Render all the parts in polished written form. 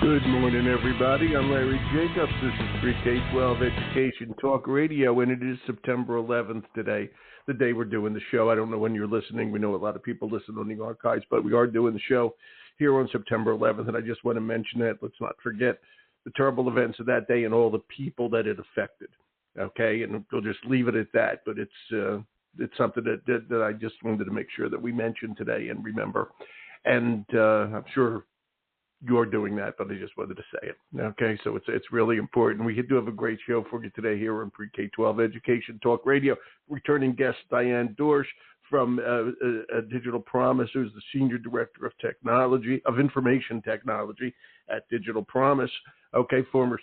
Good morning, everybody. I'm Larry Jacobs. This is Pre-K-12 Education Talk Radio, and it is September 11th today, the day we're doing the show. I don't know when you're listening. We know a lot of people listen on the archives, but we are doing the show here on September 11th, and I just want to mention that. Let's not forget the terrible events of that day and all the people that it affected, okay? And we'll just leave it at that, but it's something that I just wanted to make sure that we mention today and remember. And I'm sure you're doing that, but I just wanted to say it. Okay, so it's really important. We do have a great show for you today here on Pre-K-12 Education Talk Radio. Returning guest Diane Doersch from Digital Promise, who's the Senior Director of Information Technology at Digital Promise. Okay, former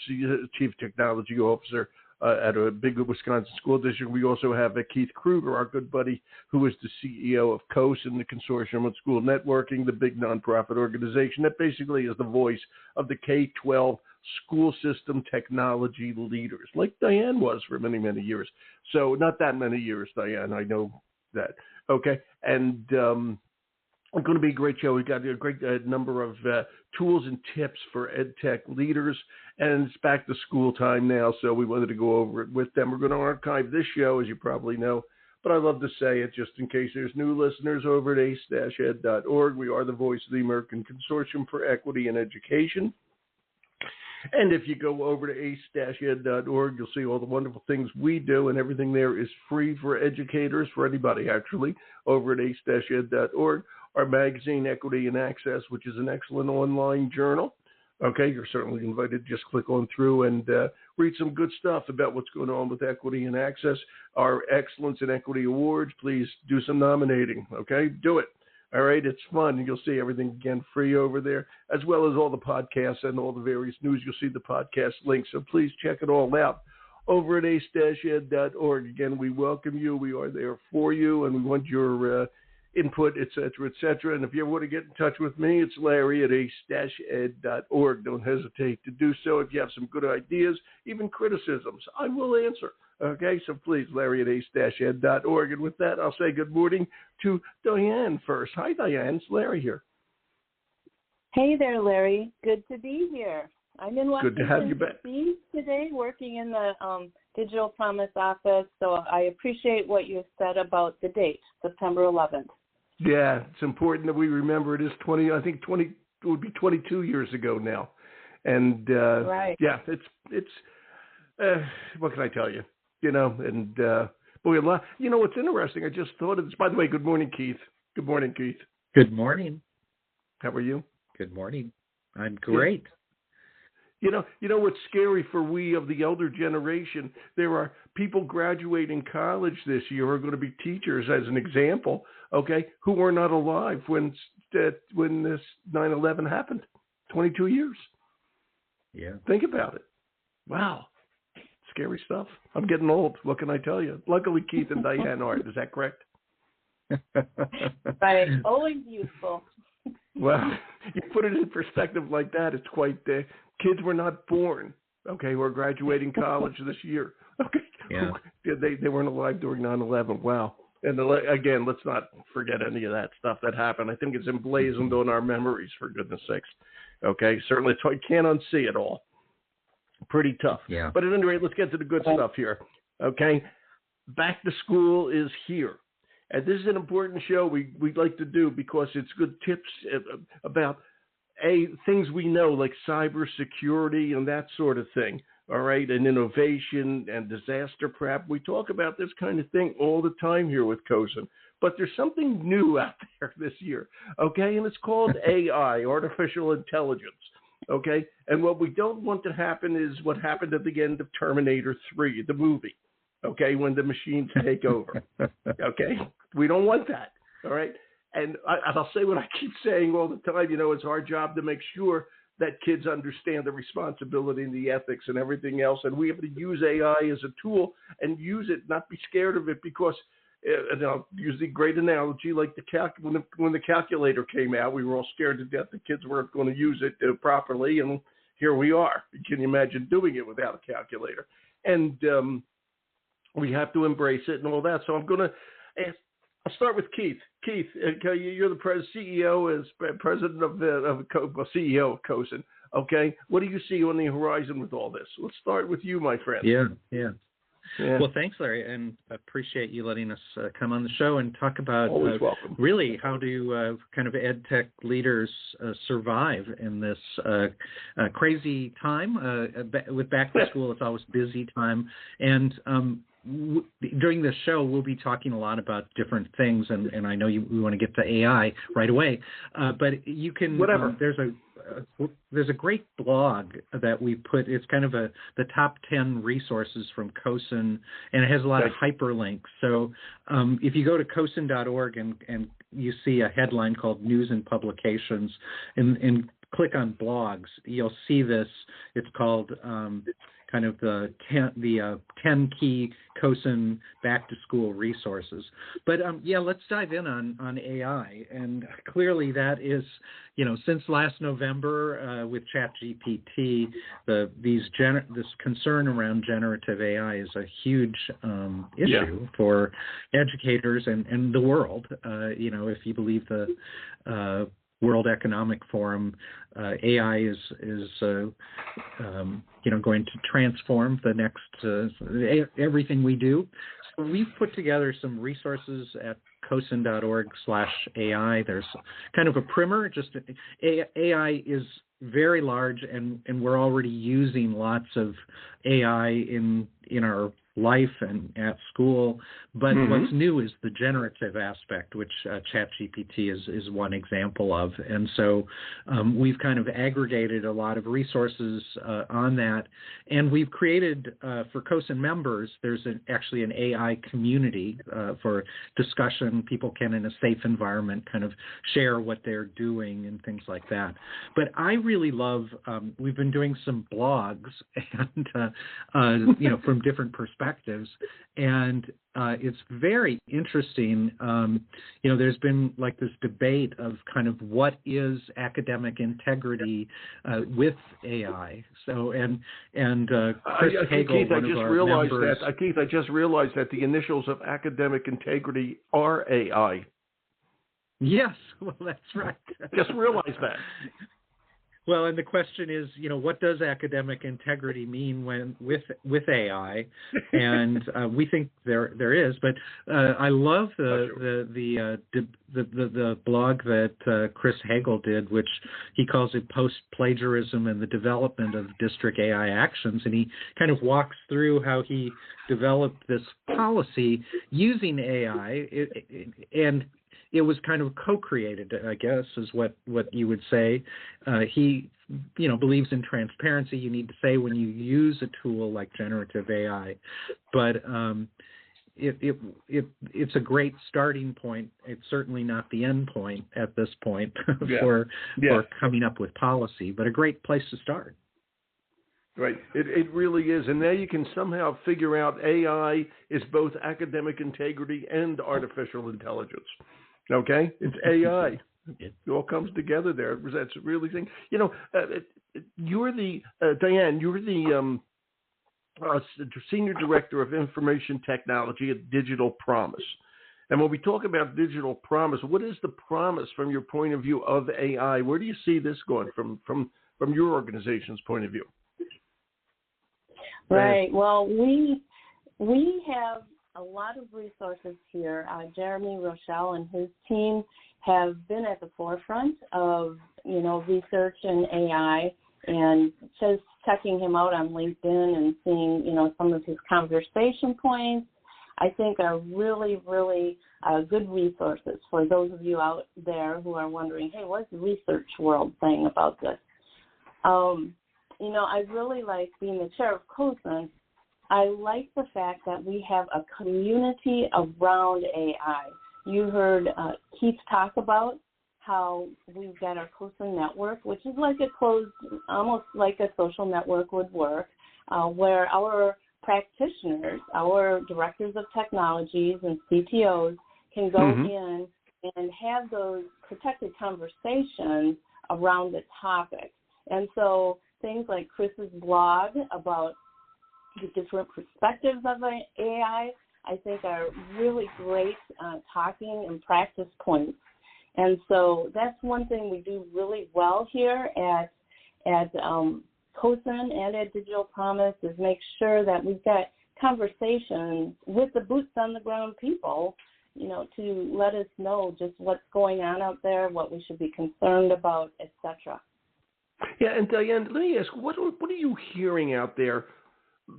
Chief Technology Officer at a big Wisconsin school district. We also have Keith Krueger, our good buddy, who is the CEO of COSN, the Consortium on School Networking, the big nonprofit organization that basically is the voice of the K-12 school system technology leaders, like Diane was for many, many years. So not that many years, Diane, I know that. Okay, and it's going to be a great show. We've got a great number of tools and tips for ed tech leaders, and it's back to school time now, so we wanted to go over it with them. We're going to archive this show, as you probably know, but I love to say it just in case there's new listeners over at ace-ed.org. We are the voice of the American Consortium for Equity in Education. And if you go over to ace-ed.org, you'll see all the wonderful things we do, and everything there is free for educators, for anybody actually, over at ace-ed.org. Our magazine, Equity and Access, which is an excellent online journal. Okay, you're certainly invited. Just click on through and read some good stuff about what's going on with Equity and Access. Our Excellence in Equity Awards, please do some nominating. Okay, do it. All right, it's fun. You'll see everything, again, free over there, as well as all the podcasts and all the various news. You'll see the podcast links, so please check it all out over at ace-ed.org. Again, we welcome you. We are there for you, and we want your input, et cetera. And if you ever want to get in touch with me, it's Larry at ace-ed.org. Don't hesitate to do so. If you have some good ideas, even criticisms, I will answer. Okay, so please, Larry at ace-ed.org. And with that, I'll say good morning to Diane first. Hi, Diane. It's Larry here. Hey there, Larry. Good to be here. I'm in Washington, good to have you back today, working in the Digital Promise office, so I appreciate what you said about the date, September 11th. Yeah, it's important that we remember it is 20, it would be 22 years ago now. And, right. Yeah, it's what can I tell you? You know, and, boy, you know, what's interesting, I just thought of this, by the way, good morning, Keith. Good morning, Keith. Good morning. How are you? Good morning. I'm great. Yeah. You know what's scary for we of the elder generation? There are people graduating college this year who are going to be teachers, as an example, okay, who were not alive when this 9/11 happened. 22 years. Yeah. Think about it. Wow. Scary stuff. I'm getting old. What can I tell you? Luckily, Keith and Diane aren't. Is that correct? Right. Always useful. Well, you put it in perspective like that, it's quite kids were not born, okay, who are graduating college this year. Okay. Yeah. They weren't alive during 9/11. Wow. And again, let's not forget any of that stuff that happened. I think it's emblazoned on our memories, for goodness sakes. Okay. Certainly, you can't unsee it all. Pretty tough. Yeah. But at any rate, let's get to the good stuff here. Okay. Back to school is here. And this is an important show we'd like to do because it's good tips about things we know, like cybersecurity and that sort of thing, all right, and innovation and disaster prep. We talk about this kind of thing all the time here with COSN, but there's something new out there this year, okay, and it's called AI, artificial intelligence, okay, and what we don't want to happen is what happened at the end of Terminator 3, the movie, okay, when the machines take over, okay, we don't want that, all right. And I'll say what I keep saying all the time, you know, it's our job to make sure that kids understand the responsibility and the ethics and everything else. And we have to use AI as a tool and use it, not be scared of it, because, and I'll use the great analogy, like when the calculator came out, we were all scared to death the kids weren't going to use it properly. And here we are. Can you imagine doing it without a calculator? And we have to embrace it and all that. So I'm going to ask. I'll start with Keith. Keith, you're the CEO of CEO of COSN. Okay, what do you see on the horizon with all this? Let's start with you, my friend. Yeah. Well, thanks, Larry, and appreciate you letting us come on the show and talk about Always welcome. really how do kind of ed tech leaders survive in this crazy time. With back to school, it's always busy time, and during this show, we'll be talking a lot about different things, and I know we want to get to AI right away, but you can there's a great blog that we put. It's kind of the top 10 resources from COSN, and it has a lot of hyperlinks. So if you go to COSN.org and you see a headline called News and Publications, and click on blogs, you'll see this. It's called kind of the 10 key COSN back to school resources. But let's dive in on AI. And clearly that is, since last November with ChatGPT, this concern around generative AI is a huge issue for educators and the world. If you believe the World Economic Forum, AI is going to transform the next everything we do. So we've put together some resources at COSN.org/AI. There's kind of a primer. Just AI is very large, and we're already using lots of AI in our life and at school, but what's new is the generative aspect, which ChatGPT is one example of. And so we've kind of aggregated a lot of resources on that, and we've created for COSN members, there's actually an AI community for discussion. People can, in a safe environment, kind of share what they're doing and things like that. But I really love, we've been doing some blogs and from different perspectives, and it's very interesting. There's been like this debate of kind of what is academic integrity with AI. So and Chris Hagel, Keith, one of our members. Keith, I just realized that the initials of academic integrity are AI. Yes, well, that's right. Just realized that. Well, and the question is, what does academic integrity mean with AI? And we think there is, but I love the blog that Chris Hagel did, which he calls it Post-Plagiarism and the Development of District AI Actions, and he kind of walks through how he developed this policy using AI, and it was kind of co-created, I guess, is what you would say. He, believes in transparency. You need to say when you use a tool like generative AI, but it's a great starting point. It's certainly not the end point at this point for coming up with policy, but a great place to start. Right. It really is. And now you can somehow figure out AI is both academic integrity and artificial intelligence. Okay? It's AI. It all comes together there. That's really thing. You're the, Diane, you're the Senior Director of Information Technology at Digital Promise. And when we talk about digital promise, what is the promise from your point of view of AI? Where do you see this going from your organization's point of view? Right. Well, we have a lot of resources here. Jeremy Rochelle and his team have been at the forefront of, research in AI, and just checking him out on LinkedIn and seeing, some of his conversation points, I think are really, really good resources for those of you out there who are wondering, hey, what's the research world saying about this? I really like being the chair of COSN. I like the fact that we have a community around AI. You heard Keith talk about how we've got our COSN network, which is like a closed, almost like a social network would work, where our practitioners, our directors of technologies and CTOs can go in and have those protected conversations around the topic. And so things like Chris's blog about the different perspectives of AI, I think are really great talking and practice points. And so that's one thing we do really well here at at COSN and at Digital Promise is make sure that we've got conversations with the boots on the ground people, to let us know just what's going on out there, what we should be concerned about, etc. Yeah, and Diane, let me ask, what are you hearing out there,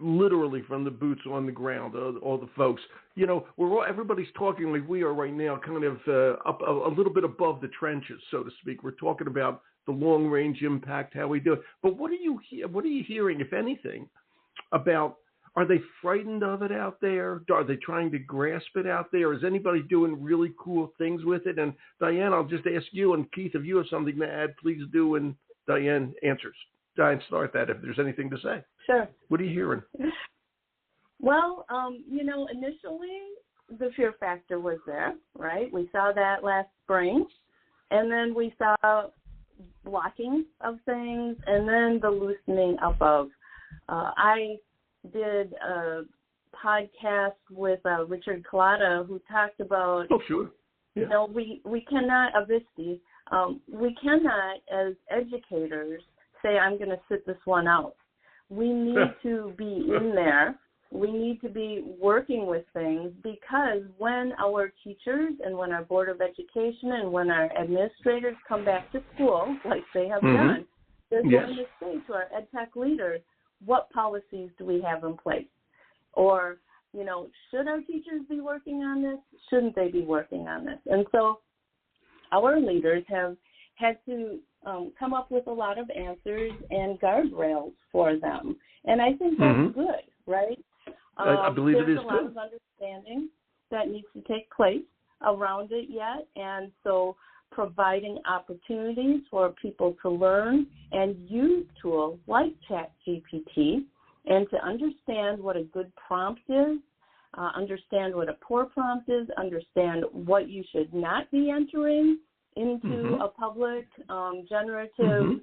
literally from the boots on the ground, all the folks? Everybody's talking like we are right now, kind of up a little bit above the trenches, so to speak. We're talking about the long range impact, how we do it. But what are you hearing, if anything, about? Are they frightened of it out there? Are they trying to grasp it out there? Is anybody doing really cool things with it? And Diane, I'll just ask you, and Keith, if you have something to add, please do. And Diane answers. Diane, start that if there's anything to say. Sure. What are you hearing? Well, initially the fear factor was there, right? We saw that last spring, and then we saw blocking of things, and then the loosening up of. I did a podcast with Richard Collada, who talked about, oh, sure. Yeah. We cannot, we cannot as educators say, I'm going to sit this one out. We need to be in there. We need to be working with things, because when our teachers and when our Board of Education and when our administrators come back to school, like they have done, they're going to say to our ed tech leaders, what policies do we have in place? Or, should our teachers be working on this? Shouldn't they be working on this? And so our leaders have had to come up with a lot of answers and guardrails for them. And I think that's good, right? I believe it is There's a lot of understanding that needs to take place around it yet. And so providing opportunities for people to learn and use tools like ChatGPT and to understand what a good prompt is, understand what a poor prompt is, understand what you should not be entering into a public generative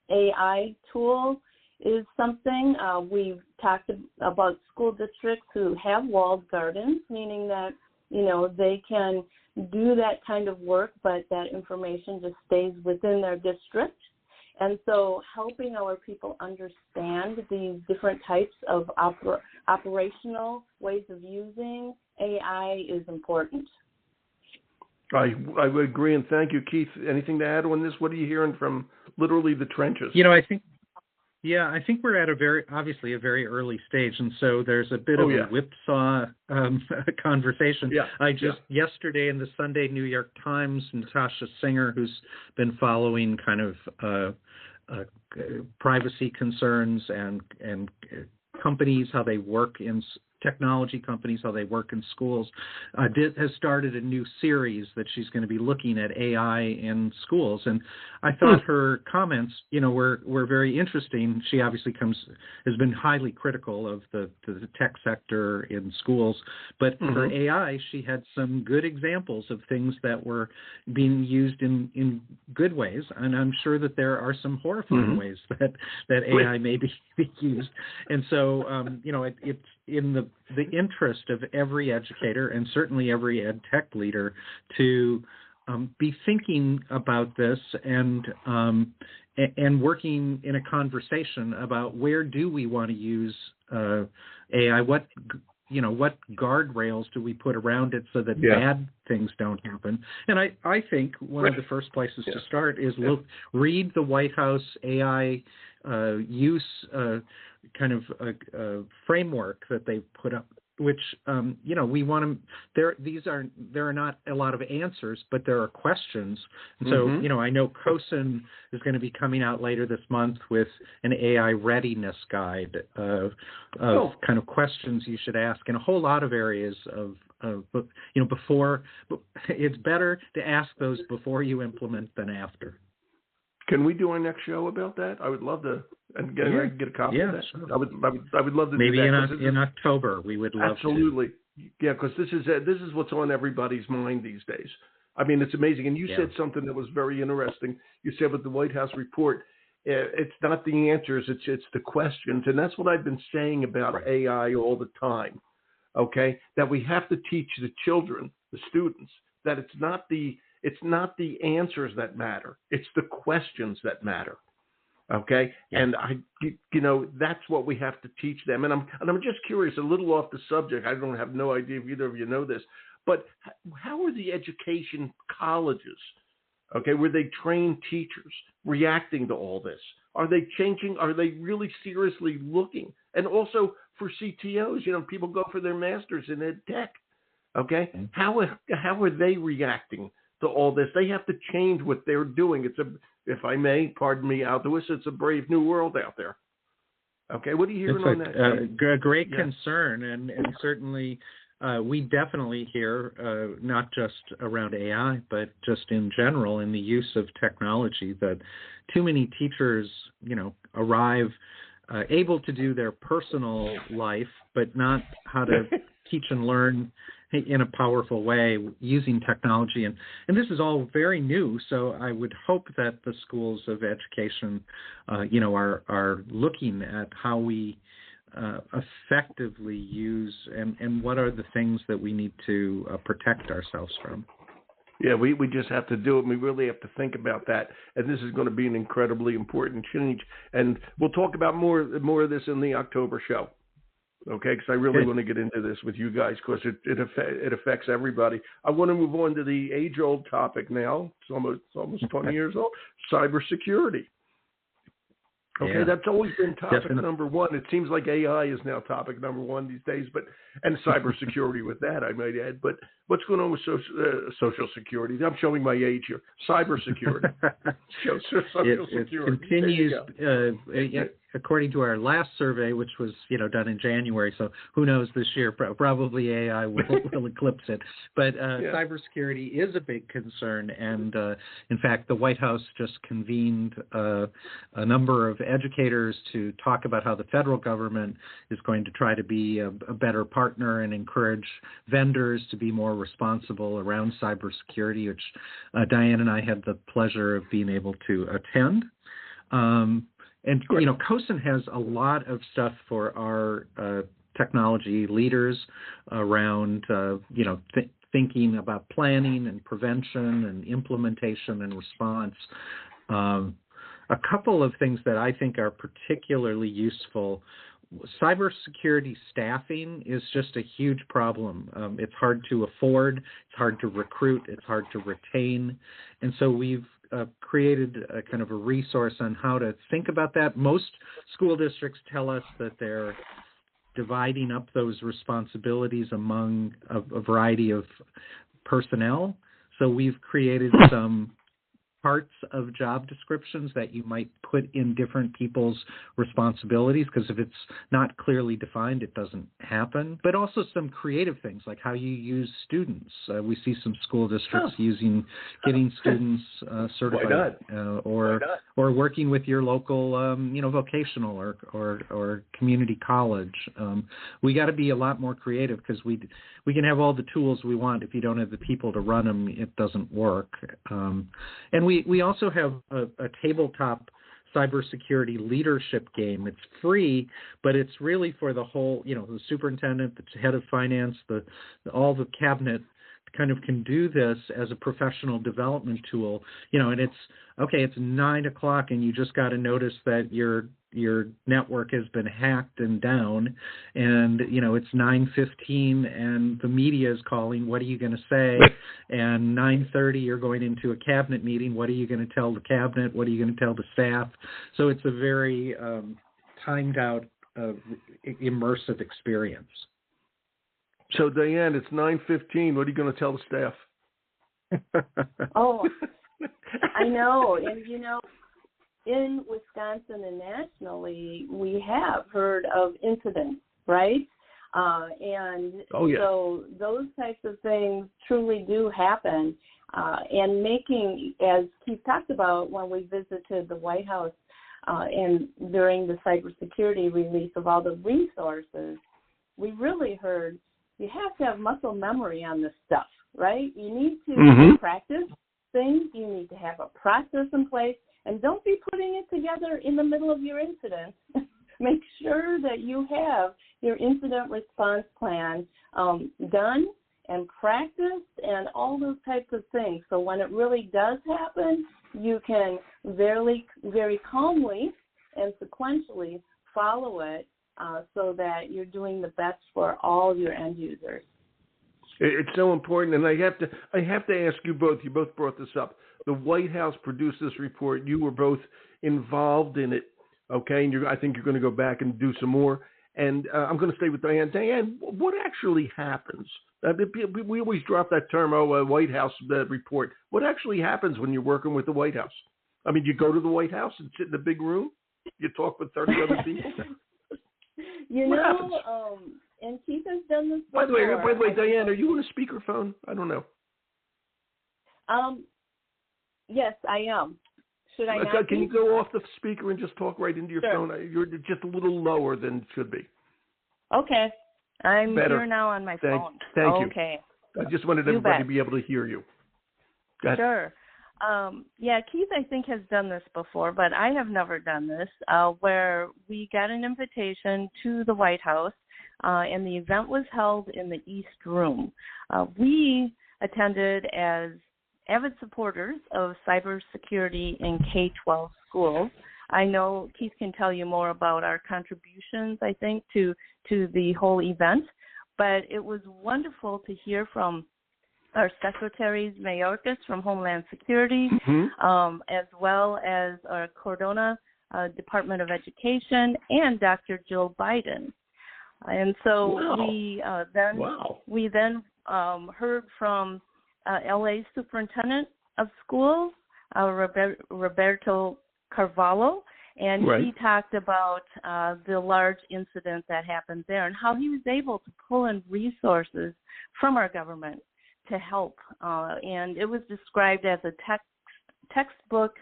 AI tool is something. We've talked about school districts who have walled gardens, meaning that, they can do that kind of work, but that information just stays within their district. And so helping our people understand these different types of operational ways of using AI is important. I would agree, and thank you, Keith. Anything to add on this? What are you hearing from literally the trenches? I think we're at a very early stage, and so there's a bit of a whipsaw conversation. Yesterday in the Sunday New York Times, Natasha Singer, who's been following kind of privacy concerns and companies, how they work in technology companies, how they work in schools, has started a new series that she's going to be looking at AI in schools. And I thought her comments, were very interesting. She obviously has been highly critical of the tech sector in schools, but for AI, she had some good examples of things that were being used in good ways. And I'm sure that there are some horrifying ways that AI may be used. And so, it's in the interest of every educator and certainly every ed tech leader to be thinking about this and working in a conversation about where do we want to use AI, what guardrails do we put around it so that bad things don't happen. And I think one of the first places to start is read the White House AI use kind of framework that they put up, which we want to. There are not a lot of answers, but there are questions. And so I know COSN is going to be coming out later this month with an AI readiness guide of kind of questions you should ask in a whole lot of areas before. It's better to ask those before you implement than after. Can we do our next show about that? I would love to. And I can get a copy of that. Sure. I would love to. Maybe do that. in October we would love absolutely. Yeah, because this is what's on everybody's mind these days. I mean, it's amazing. And you said something that was very interesting. You said with the White House report, it's not the answers, it's the questions, and that's what I've been saying about AI all the time. Okay, that we have to teach the children, the students, that it's not the answers that matter. It's the questions that matter. Okay, and that's what we have to teach them. And I'm just curious, a little off the subject. I don't have no idea if either of you know this, but how are the education colleges, okay, where they train teachers, reacting to all this? Are they changing? Are they really seriously looking? And also for CTOs, people go for their masters in ed tech. Okay, how are they reacting to all this? They have to change what they're doing. If I may, pardon me, Aldous, it's a brave new world out there. Okay, what are you hearing on that? A great concern, and certainly we definitely hear, not just around AI, but just in general in the use of technology, that too many teachers, arrive able to do their personal life, but not how to teach and learn in a powerful way using technology. And this is all very new, so I would hope that the schools of education, are looking at how we effectively use and what are the things that we need to protect ourselves from. Yeah, we just have to do it, and we really have to think about that. And this is going to be an incredibly important change. And we'll talk about more of this in the October show. Okay, because I really want to get into this with you guys because it affects everybody. I want to move on to the age-old topic now. It's almost 20 years old. Cybersecurity. Okay, that's always been topic number one. It seems like AI is now topic number one these days, and cybersecurity with that, I might add. But what's going on with social security? I'm showing my age here. Cybersecurity. It continues. According to our last survey, which was done in January, so who knows this year? Probably AI will eclipse it. But cybersecurity is a big concern, and in fact, the White House just convened a number of educators to talk about how the federal government is going to try to be a better partner and encourage vendors to be more responsible around cybersecurity, which Diane and I had the pleasure of being able to attend. And, COSN has a lot of stuff for our technology leaders around, thinking about planning and prevention and implementation and response. A couple of things that I think are particularly useful. Cybersecurity staffing is just a huge problem. It's hard to afford, it's hard to recruit, it's hard to retain. And so we've created a kind of a resource on how to think about that. Most school districts tell us that they're dividing up those responsibilities among a variety of personnel. So we've created some parts of job descriptions that you might put in different people's responsibilities, because if it's not clearly defined, it doesn't happen. But also some creative things like how you use students. We see some school districts getting students certified, or working with your local, vocational or community college. We got to be a lot more creative, because we can have all the tools we want. If you don't have the people to run them, it doesn't work. And we also have a tabletop cybersecurity leadership game. It's free, but it's really for the whole, the superintendent, the head of finance, all the cabinet kind of can do this as a professional development tool, and it's 9:00 and you just got to notice that your network has been hacked and down, and it's 9:15 and the media is calling. What are you going to say? And 9:30 you're going into a cabinet meeting. What are you going to tell the cabinet? What are you going to tell the staff? So it's a very timed out, immersive experience. So, Diane, it's 9:15. What are you going to tell the staff? Oh, I know. And, in Wisconsin and nationally, we have heard of incidents, right? So those types of things truly do happen. And making, as Keith talked about when we visited the White House and during the cybersecurity release of all the resources, we really heard you have to have muscle memory on this stuff, right? You need to practice things. You need to have a process in place, and don't be putting it together in the middle of your incident. Make sure that you have your incident response plan done and practiced and all those types of things. So when it really does happen, you can very calmly and sequentially follow it so that you're doing the best for all your end users. It's so important, and I have to ask you both. You both brought this up. The White House produced this report. You were both involved in it, okay? And I think you're going to go back and do some more. And I'm going to stay with Diane. Diane, what actually happens? We always drop that term, White House report. What actually happens when you're working with the White House? I mean, you go to the White House and sit in the big room? You talk with 30 other people? What happens? And Keith has done this before. By the way, Diane, are you on a speakerphone? I don't know. Yes, I am. Should I not? Can you go off the speaker and just talk right into your phone? You're just a little lower than it should be. Okay. I'm Better. here now on my phone. Thank you. Okay. I just wanted everybody to be able to hear you. Sure. Keith, I think, has done this before, but I have never done this, where we got an invitation to the White House, and the event was held in the East Room. We attended as avid supporters of cybersecurity in K-12 schools. I know Keith can tell you more about our contributions, I think, to the whole event, but it was wonderful to hear from our secretaries, Mayorkas from Homeland Security, as well as our Cordona Department of Education, and Dr. Jill Biden. And so we then heard from LA Superintendent of Schools, Roberto Carvalho, and he talked about the large incident that happened there and how he was able to pull in resources from our government to help. And it was described as a textbook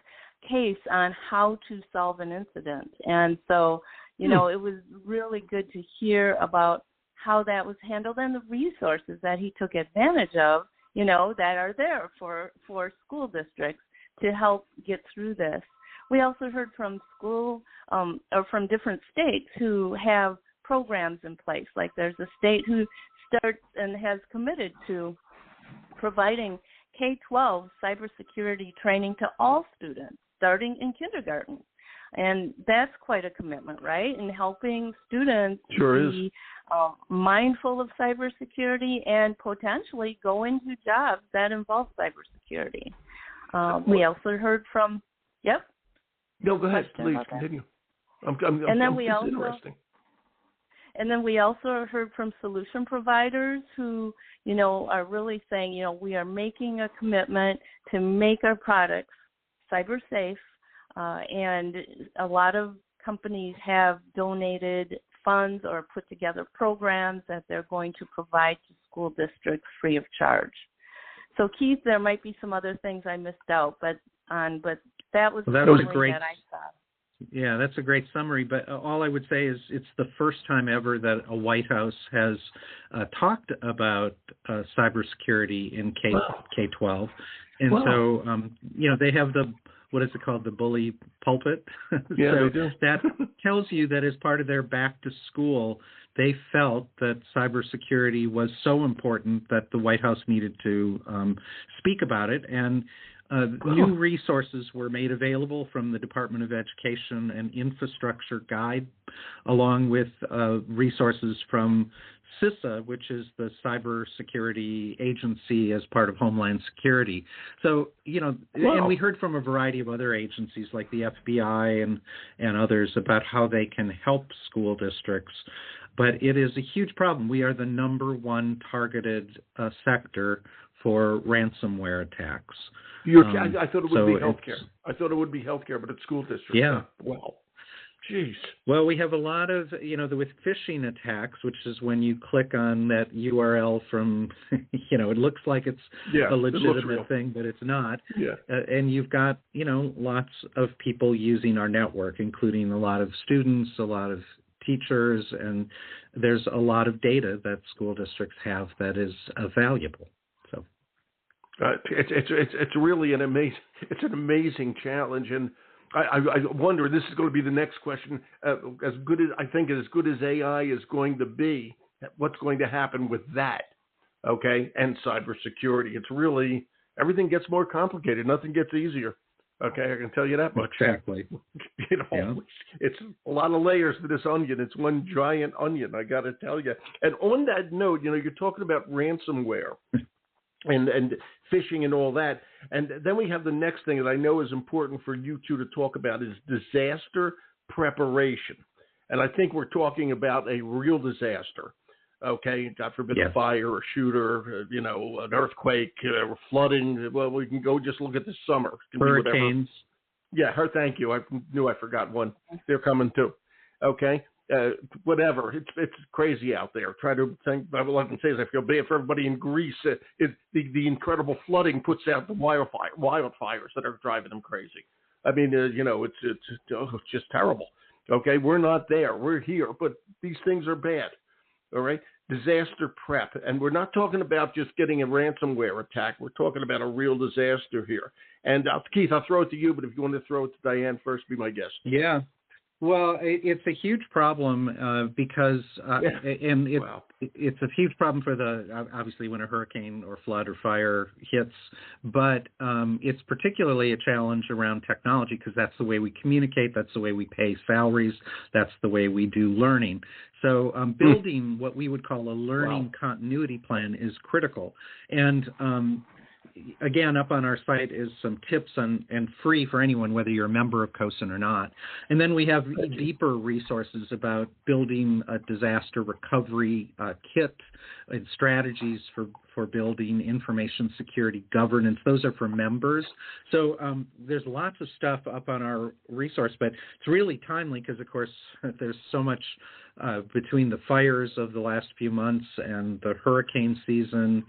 case on how to solve an incident. And so, it was really good to hear about how that was handled and the resources that he took advantage of, that are there for school districts to help get through this. We also heard from or from different states who have programs in place. Like there's a state who starts and has committed to providing K-12 cybersecurity training to all students starting in kindergarten. And that's quite a commitment, right? And helping students be mindful of cybersecurity and potentially go into jobs that involve cybersecurity. We also heard from, No, go ahead, please continue. And then we also heard from solution providers who, are really saying, we are making a commitment to make our products cyber safe. And a lot of companies have donated funds or put together programs that they're going to provide to school districts free of charge. So, Keith, there might be some other things I missed out, but that was great that I saw. Yeah, that's a great summary. But all I would say is it's the first time ever that a White House has talked about cybersecurity in K-12. And so, they have what is it called, the bully pulpit? Yeah, so they do. That tells you that as part of their back to school, they felt that cybersecurity was so important that the White House needed to speak about it. And new resources were made available from the Department of Education and Infrastructure Guide, along with resources from CISA, which is the cybersecurity agency as part of Homeland Security. So, and we heard from a variety of other agencies like the FBI and others about how they can help school districts. But it is a huge problem. We are the number one targeted sector for ransomware attacks. I thought it would be healthcare. I thought it would be healthcare, but it's school districts. Yeah. Wow. Jeez. Well, we have a lot of, with phishing attacks, which is when you click on that URL from, it looks like it's a legitimate thing, but it's not. Yeah. And you've got, lots of people using our network, including a lot of students, a lot of teachers, and there's a lot of data that school districts have that is valuable. So it's really an amazing challenge, and I wonder, this is going to be the next question, as good as AI is going to be, what's going to happen with that, okay, and cybersecurity. It's really, everything gets more complicated. Nothing gets easier. Okay, I can tell you that much. Exactly. It's a lot of layers to this onion. It's one giant onion, I got to tell you. And on that note, you're talking about ransomware and phishing and all that. And then we have the next thing that I know is important for you two to talk about is disaster preparation. And I think we're talking about a real disaster. Okay, God forbid a fire, a shooter, an earthquake, flooding. Well, we can go just look at this summer. Hurricanes. Yeah, thank you. I knew I forgot one. They're coming too. Okay, whatever. It's crazy out there. Try to think. All I can say is I feel bad for everybody in Greece. The incredible flooding puts out the wildfires that are driving them crazy. I mean, it's just terrible. Okay, we're not there. We're here, but these things are bad. All right, disaster prep. And we're not talking about just getting a ransomware attack. We're talking about a real disaster here. And Keith, I'll throw it to you, but if you want to throw it to Diane first, be my guest. Yeah. Well, it's a huge problem because, and it's a huge problem for obviously when a hurricane or flood or fire hits, but it's particularly a challenge around technology because that's the way we communicate, that's the way we pay salaries, that's the way we do learning. So building what we would call a learning continuity plan is critical. And again, up on our site is some tips and free for anyone, whether you're a member of COSN or not. And then we have deeper resources about building a disaster recovery kit and strategies for building information security governance. Those are for members. So there's lots of stuff up on our resource, but it's really timely because, of course, there's so much between the fires of the last few months and the hurricane season.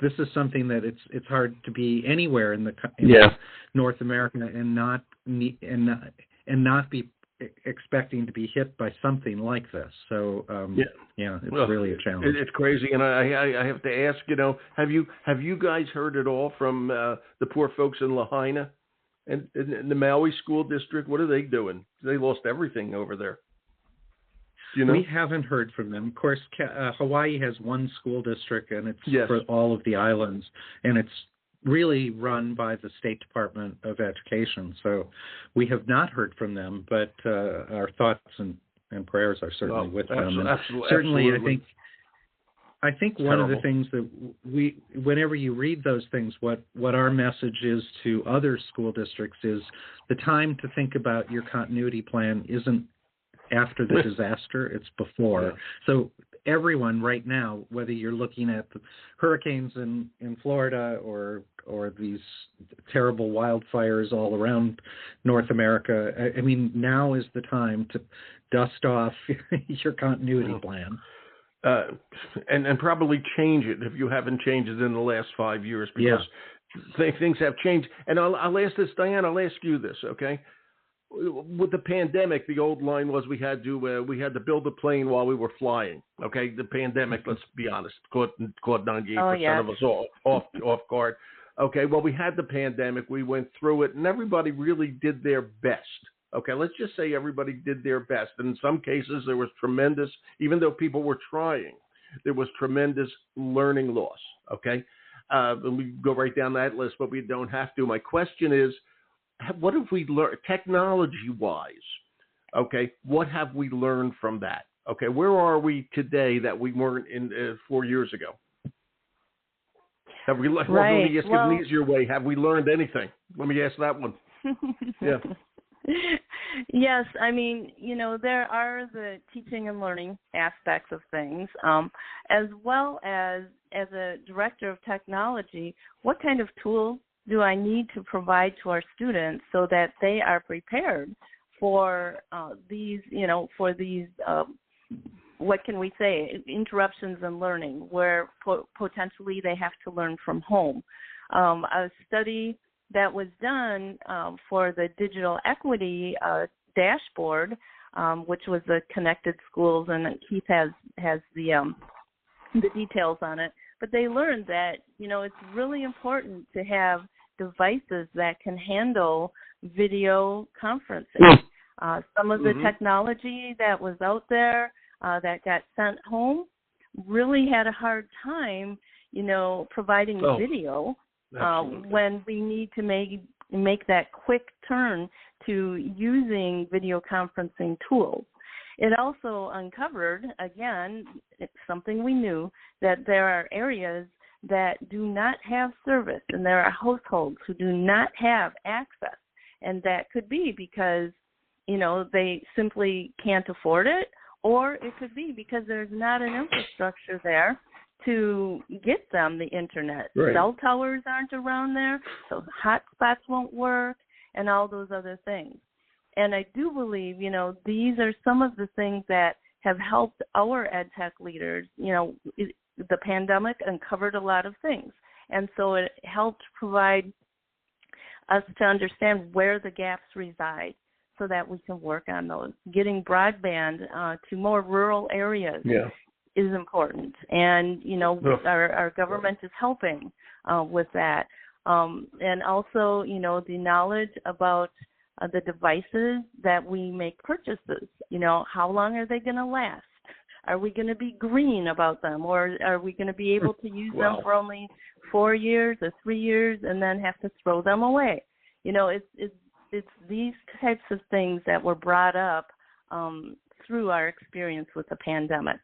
This is something that it's hard to be anywhere in North America and not be expecting to be hit by something like this. So it's really a challenge. It's crazy, and I have to ask, have you guys heard at all from the poor folks in Lahaina and in the Maui school district? What are they doing? They lost everything over there. We haven't heard from them. Of course, Hawaii has one school district, and it's for all of the islands, and it's really run by the State Department of Education. So we have not heard from them, but our thoughts and prayers are certainly with them. Certainly, I think one of the things that whenever you read those things, what our message is to other school districts is the time to think about your continuity plan isn't after the disaster, it's before. Yeah. So everyone right now, whether you're looking at the hurricanes in Florida or these terrible wildfires all around North America, I mean, now is the time to dust off your continuity plan. And probably change it if you haven't changed it in the last 5 years because things have changed. And I'll ask this, Diane, I'll ask you this, okay? With the pandemic, the old line was we had to build a plane while we were flying. Okay, the pandemic, let's be honest, caught 98% of us off guard. Okay, well, we had the pandemic, we went through it, and everybody really did their best. Okay, let's just say everybody did their best. And in some cases, there was tremendous, even though people were trying, there was tremendous learning loss. Okay, and we go right down that list, but we don't have to. My question is, what have we learned technology-wise? Okay, what have we learned from that? Okay, where are we today that we weren't in 4 years ago? Have we learned? Well, let me ask it an easier way. Have we learned anything? Let me ask that one. Yeah. Yes, I mean, there are the teaching and learning aspects of things, as well as a director of technology, what kind of tool do I need to provide to our students so that they are prepared for these, what can we say, interruptions in learning, where potentially they have to learn from home. A study that was done for the digital equity dashboard, which was the Connected Schools, and Keith has the details on it. But they learned that, it's really important to have devices that can handle video conferencing. Some of the technology that was out there that got sent home really had a hard time, providing video when we need to make make that quick turn to using video conferencing tools. It also uncovered, again, it's something we knew, that there are areas that do not have service, and there are households who do not have access. And that could be because, they simply can't afford it, or it could be because there's not an infrastructure there to get them the internet. Right. Cell towers aren't around there, so hotspots won't work, and all those other things. And I do believe, these are some of the things that have helped our ed tech leaders. The pandemic uncovered a lot of things, and so it helped provide us to understand where the gaps reside so that we can work on those. Getting broadband to more rural areas is important, and our government is helping with that, and also the knowledge about the devices that we make purchases. How long are they going to last? Are we going to be green about them, or are we going to be able to use them for only 4 years or 3 years and then have to throw them away? It's these types of things that were brought up through our experience with the pandemic.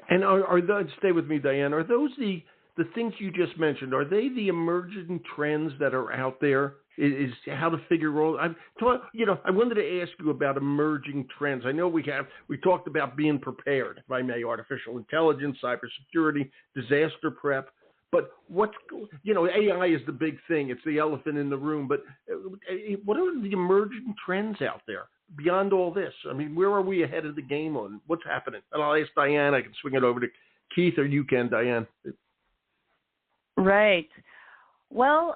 And are those, stay with me, Diane, are those the things you just mentioned, are they the emerging trends that are out there? Is how to figure all. I wanted to ask you about emerging trends. I know we talked about being prepared, if I may, artificial intelligence, cybersecurity, disaster prep. But AI is the big thing. It's the elephant in the room. But what are the emerging trends out there beyond all this? I mean, where are we ahead of the game on what's happening? And I'll ask Diane. I can swing it over to Keith, or you can, Diane. Right. Well,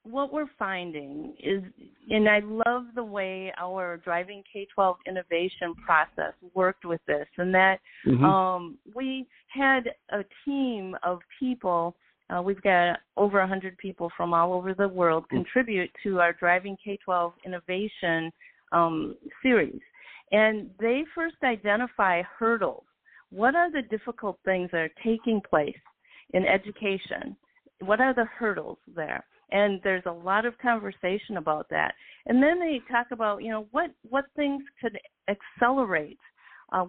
what we're finding is, and I love the way our Driving K-12 innovation process worked with this, and that we had a team of people, we've got over 100 people from all over the world contribute to our Driving K-12 innovation series. And they first identify hurdles. What are the difficult things that are taking place in education? What are the hurdles there? And there's a lot of conversation about that. And then they talk about, what things could accelerate?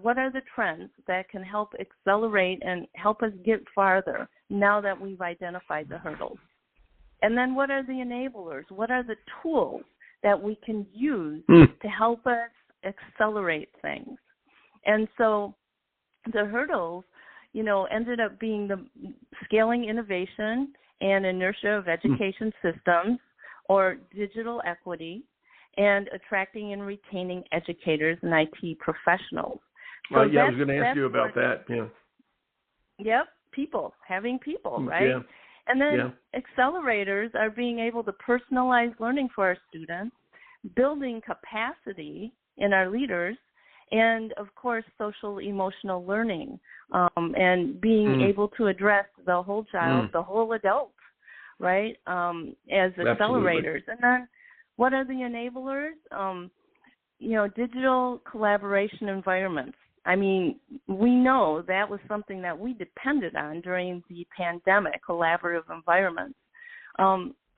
What are the trends that can help accelerate and help us get farther now that we've identified the hurdles? And then what are the enablers? What are the tools that we can use to help us accelerate things? And so the hurdles, ended up being the scaling innovation and inertia of education systems, or digital equity, and attracting and retaining educators and IT professionals. So I was going to ask you about that. Yeah. Yep, having people, right? Yeah. And then accelerators are being able to personalize learning for our students, building capacity in our leaders, and, of course, social emotional learning, and being able to address the whole child, the whole adult, right, as accelerators. Absolutely. And then what are the enablers? Digital collaboration environments. I mean, we know that was something that we depended on during the pandemic, collaborative environments.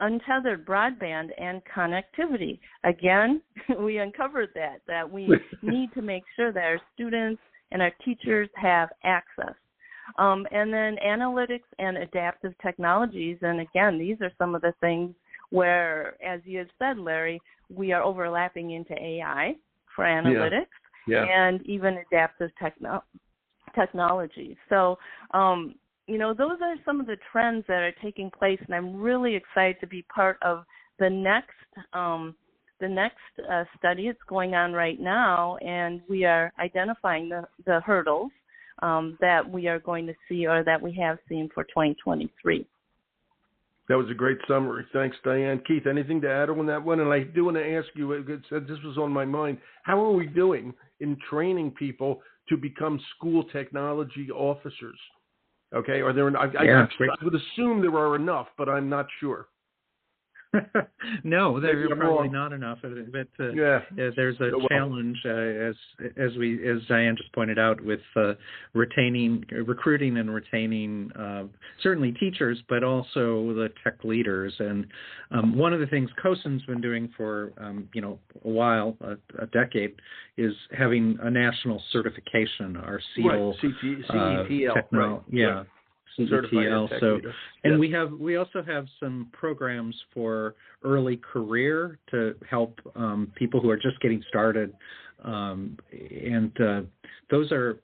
Untethered broadband and connectivity. Again, we uncovered that we need to make sure that our students and our teachers have access. And then analytics and adaptive technologies. And again, these are some of the things where, as you have said, Larry, we are overlapping into AI for analytics and even adaptive technology. So, those are some of the trends that are taking place, and I'm really excited to be part of the next study. It's going on right now, and we are identifying the hurdles that we are going to see, or that we have seen, for 2023. That was a great summary. Thanks, Diane. Keith, anything to add on that one? And I do want to ask you, this was on my mind, how are we doing in training people to become school technology officers? Okay, are there? I would assume there are enough, but I'm not sure. No, there Maybe are I'm probably wrong. not enough. But there's a Well, challenge, as Diane just pointed out, with recruiting and retaining certainly teachers, but also the tech leaders. And one of the things COSN's been doing for a while, a decade, is having a national certification, our CETL, CETL, yeah. CETL. So, and we also have some programs for early career to help people who are just getting started, and those are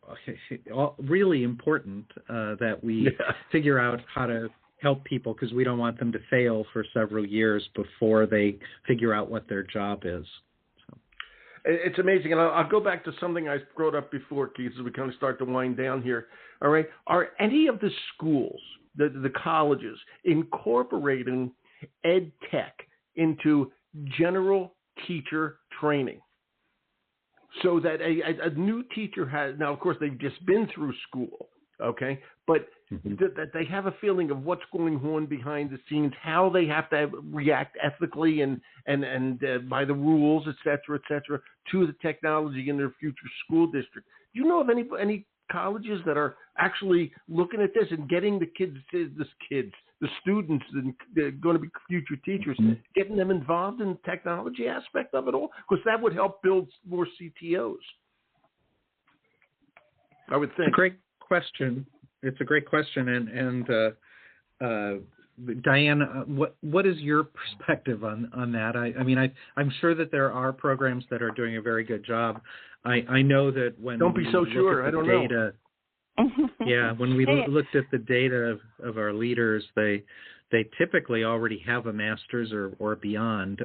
really important that we figure out how to help people, because we don't want them to fail for several years before they figure out what their job is. It's amazing, and I'll go back to something I brought up before, Keith, as we kind of start to wind down here. All right, are any of the schools, the colleges, incorporating ed tech into general teacher training, so that a new teacher has, now of course they've just been through school, okay, but that they have a feeling of what's going on behind the scenes, how they have to react ethically and by the rules, et cetera, to the technology in their future school district. Do you know of any colleges that are actually looking at this and getting the students that are going to be future teachers, getting them involved in the technology aspect of it all? Because that would help build more CTOs, I would think. It's a great question. It's a great question, and Diane, what is your perspective on that? I mean, I'm sure that there are programs that are doing a very good job. I know that when don't be so sure. I don't know. Yeah, when we looked at the data of our leaders, they typically already have a master's or beyond,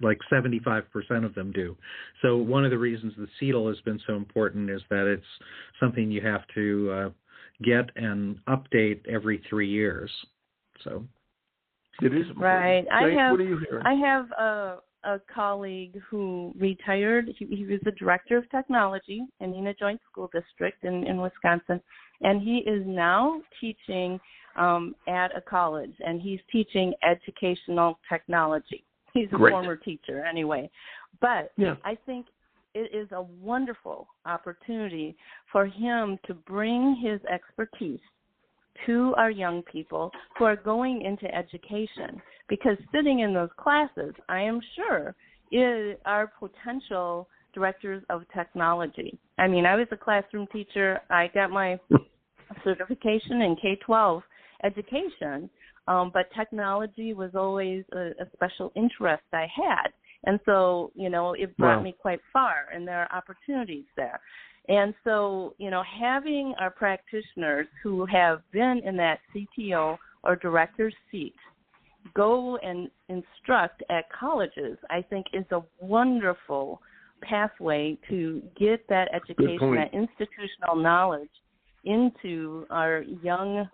like 75% of them do. So one of the reasons the CETL has been so important is that it's something you have to get and update every 3 years. So it is right. What are you hearing? I have a colleague who retired. He was the director of technology in a joint school district in Wisconsin, and he is now teaching at a college, and he's teaching educational technology. He's a former teacher anyway. But I think it is a wonderful opportunity for him to bring his expertise to our young people who are going into education, because sitting in those classes, I am sure, are potential directors of technology. I mean, I was a classroom teacher. I got my certification in K-12 education, but technology was always a special interest I had. And so, it brought me quite far, and there are opportunities there. And so, having our practitioners who have been in that CTO or director's seat go and instruct at colleges, I think is a wonderful pathway to get that education, that institutional knowledge into our young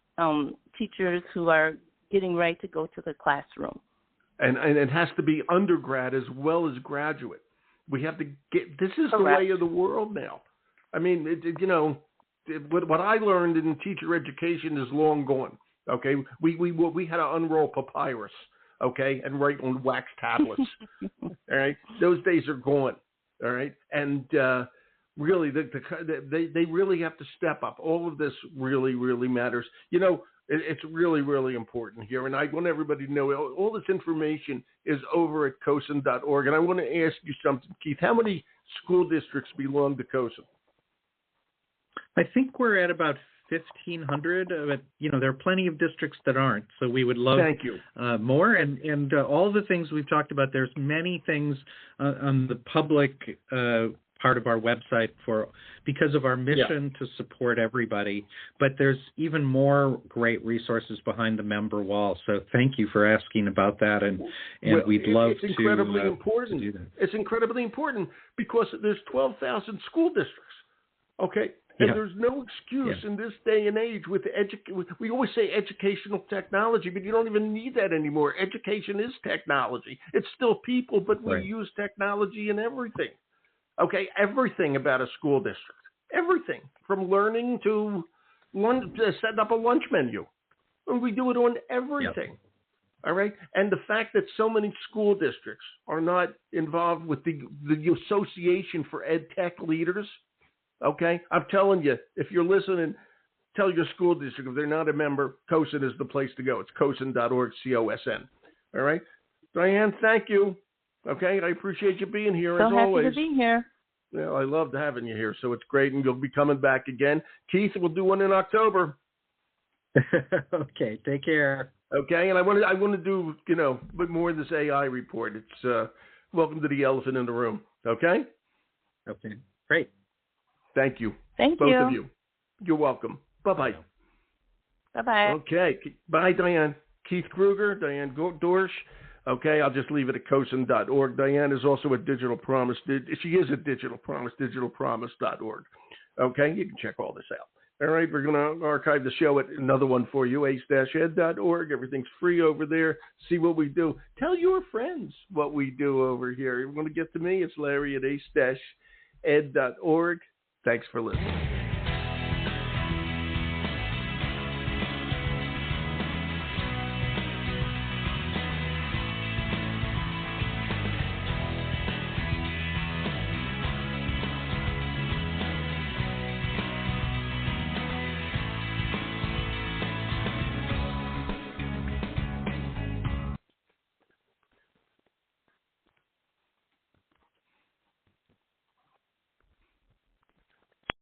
teachers who are getting ready to go to the classroom. And it has to be undergrad as well as graduate. We have to get, this is the way of the world now. I mean, what I learned in teacher education is long gone. Okay, we had to unroll papyrus, okay, and write on wax tablets. All right, those days are gone. All right, and really, they really have to step up. All of this really, really matters. It's really, really important here, and I want everybody to know all this information is over at COSN.org. And I want to ask you something, Keith. How many school districts belong to COSN? I think we're at about 1,500. But there are plenty of districts that aren't. So we would love more. And all the things we've talked about. There's many things on the public part of our website because of our mission to support everybody. But there's even more great resources behind the member wall. So thank you for asking about that. And we'd love to. It's incredibly important. Do that. It's incredibly important because there's 12,000 school districts. Okay. And there's no excuse in this day and age with we always say educational technology, but you don't even need that anymore. Education is technology. It's still people, but we use technology in everything. Okay, everything about a school district. Everything from learning to setting up a lunch menu. And we do it on everything. All right. And the fact that so many school districts are not involved with the Association for Ed Tech Leaders. Okay. I'm telling you, if you're listening, tell your school district if they're not a member, COSN is the place to go. It's COSN.org, COSN. All right. Diane, thank you. Okay. I appreciate you being here as always. So happy to be here. Well, I loved having you here. So it's great. And you'll be coming back again. Keith, we'll do one in October. Okay. Take care. Okay, and I want to do, a bit more of this AI report. It's welcome to the elephant in the room. Okay? Okay, great. Thank you. Thank Both you. of you. You're welcome. Bye-bye. Bye-bye. Okay, bye, Diane. Keith Krueger, Diane Doersch. Okay, I'll just leave it at COSN.org. Diane is also a Digital Promise. She is a Digital Promise, digitalpromise.org. Okay, you can check all this out. All right, we're going to archive the show at another one for you, ace-ed.org. Everything's free over there. See what we do. Tell your friends what we do over here. You want to get to me? It's Larry at ace-ed.org. Thanks for listening.